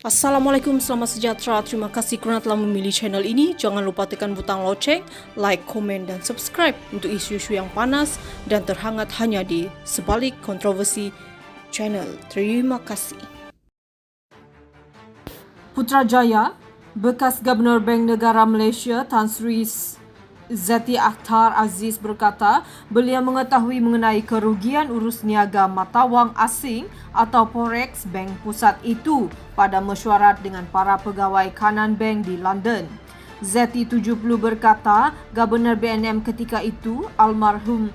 Assalamualaikum, selamat sejahtera. Terima kasih kerana telah memilih channel ini. Jangan lupa tekan butang loceng, like, komen dan subscribe untuk isu-isu yang panas dan terhangat hanya di Sebalik Kontroversi Channel. Terima kasih. Putrajaya, bekas Gubernur Bank Negara Malaysia Tan Sri Zati Akhtar Aziz berkata beliau mengetahui mengenai kerugian urus niaga mata wang asing atau forex bank pusat itu pada mesyuarat dengan para pegawai kanan bank di London. Zati 70 berkata Gubernur BNM ketika itu almarhum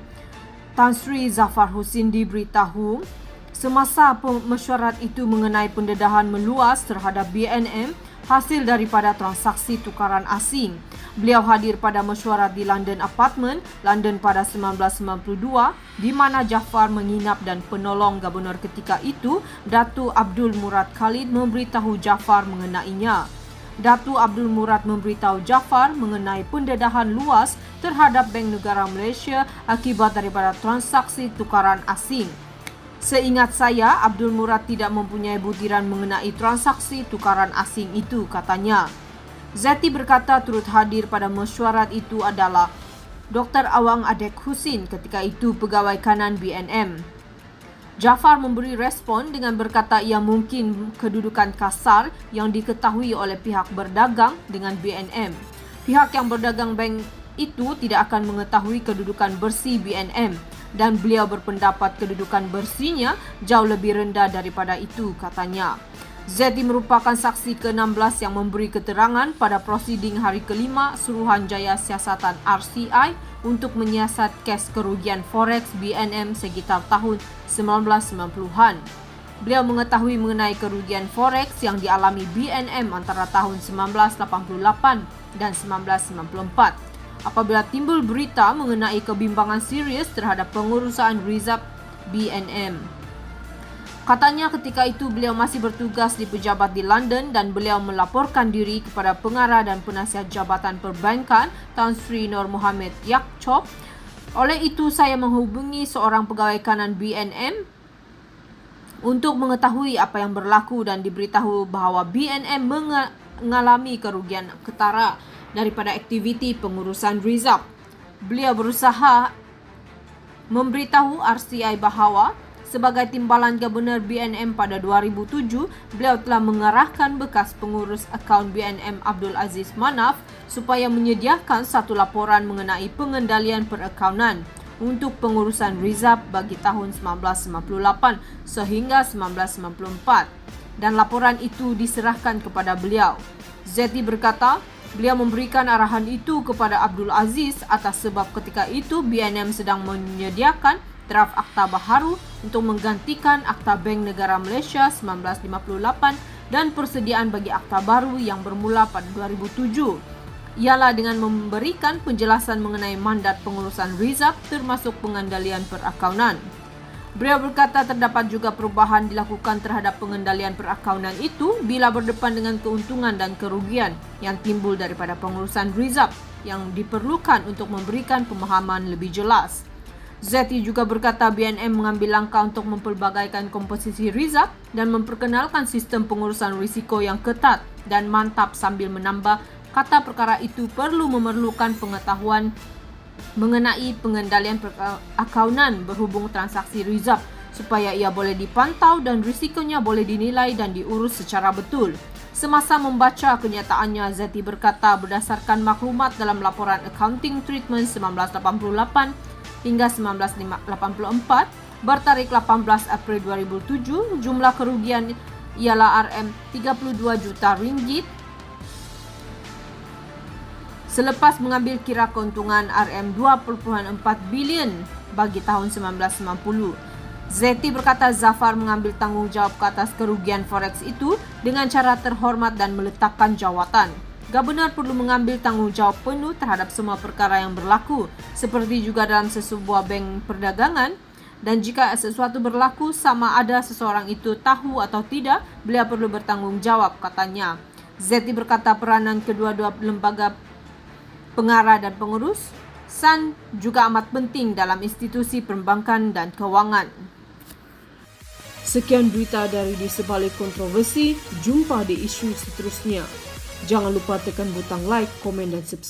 Tan Sri Zafar Husin diberitahu semasa mesyuarat itu mengenai pendedahan meluas terhadap BNM hasil daripada transaksi tukaran asing. Beliau hadir pada mesyuarat di London Apartment, London pada 1992 di mana Jaafar menginap dan penolong Gubernur ketika itu, Datu Abdul Murad Khalid memberitahu Jaafar mengenainya. Datu Abdul Murad memberitahu Jaafar mengenai pendedahan luas terhadap Bank Negara Malaysia akibat daripada transaksi tukaran asing. Seingat saya, Abdul Murad tidak mempunyai butiran mengenai transaksi tukaran asing itu, katanya. Zati berkata turut hadir pada mesyuarat itu adalah Dr. Awang Adek Husin ketika itu pegawai kanan BNM. Jaafar memberi respon dengan berkata ia mungkin kedudukan kasar yang diketahui oleh pihak berdagang dengan BNM. Pihak yang berdagang bank itu tidak akan mengetahui kedudukan bersih BNM dan beliau berpendapat kedudukan bersihnya jauh lebih rendah daripada itu, katanya. Zati merupakan saksi ke-16 yang memberi keterangan pada prosiding hari kelima Suruhanjaya Siasatan RCI untuk menyiasat kes kerugian forex BNM sekitar tahun 1990-an. Beliau mengetahui mengenai kerugian forex yang dialami BNM antara tahun 1988 dan 1994 apabila timbul berita mengenai kebimbangan serius terhadap pengurusan Rizab BNM. Katanya ketika itu beliau masih bertugas di pejabat di London dan beliau melaporkan diri kepada pengarah dan penasihat Jabatan Perbankan Tan Sri Nur Mohamed Yaakob. Oleh itu saya menghubungi seorang pegawai kanan BNM untuk mengetahui apa yang berlaku dan diberitahu bahawa BNM mengalami kerugian ketara daripada aktiviti pengurusan Rizab. Beliau berusaha memberitahu RCI bahawa sebagai timbalan Gubernur BNM pada 2007, beliau telah mengarahkan bekas pengurus akaun BNM Abdul Aziz Manaf supaya menyediakan satu laporan mengenai pengendalian perakaunan untuk pengurusan Rizab bagi tahun 1998 sehingga 1994 dan laporan itu diserahkan kepada beliau. Zati berkata, beliau memberikan arahan itu kepada Abdul Aziz atas sebab ketika itu BNM sedang menyediakan draft akta baharu untuk menggantikan Akta Bank Negara Malaysia 1958 dan persediaan bagi akta baru yang bermula pada 2007 ialah dengan memberikan penjelasan mengenai mandat pengurusan Rizab termasuk pengendalian perakaunan. Beliau berkata terdapat juga perubahan dilakukan terhadap pengendalian perakaunan itu bila berdepan dengan keuntungan dan kerugian yang timbul daripada pengurusan Rizab yang diperlukan untuk memberikan pemahaman lebih jelas. Zati juga berkata BNM mengambil langkah untuk mempelbagaikan komposisi Rizab dan memperkenalkan sistem pengurusan risiko yang ketat dan mantap sambil menambah kata perkara itu perlu memerlukan pengetahuan mengenai pengendalian perakaunan berhubung transaksi Rizab supaya ia boleh dipantau dan risikonya boleh dinilai dan diurus secara betul. Semasa membaca kenyataannya, Zati berkata berdasarkan maklumat dalam laporan Accounting Treatment 1988 hingga 1984 bertarikh 18 April 2007 jumlah kerugian ialah RM32 juta ringgit selepas mengambil kira keuntungan RM2.4 bilion bagi tahun 1990. Zati berkata Zafar mengambil tanggungjawab ke atas kerugian forex itu dengan cara terhormat dan meletakkan jawatan. Gubernur perlu mengambil tanggungjawab penuh terhadap semua perkara yang berlaku, seperti juga dalam sesebuah bank perdagangan, dan jika sesuatu berlaku sama ada seseorang itu tahu atau tidak, beliau perlu bertanggungjawab, katanya. Zati berkata peranan kedua-dua lembaga pengarah dan pengurus SAN juga amat penting dalam institusi perbankan dan kewangan. Sekian berita dari Di Sebalik Kontroversi. Jumpa di isu seterusnya. Jangan lupa tekan butang like, komen dan subscribe.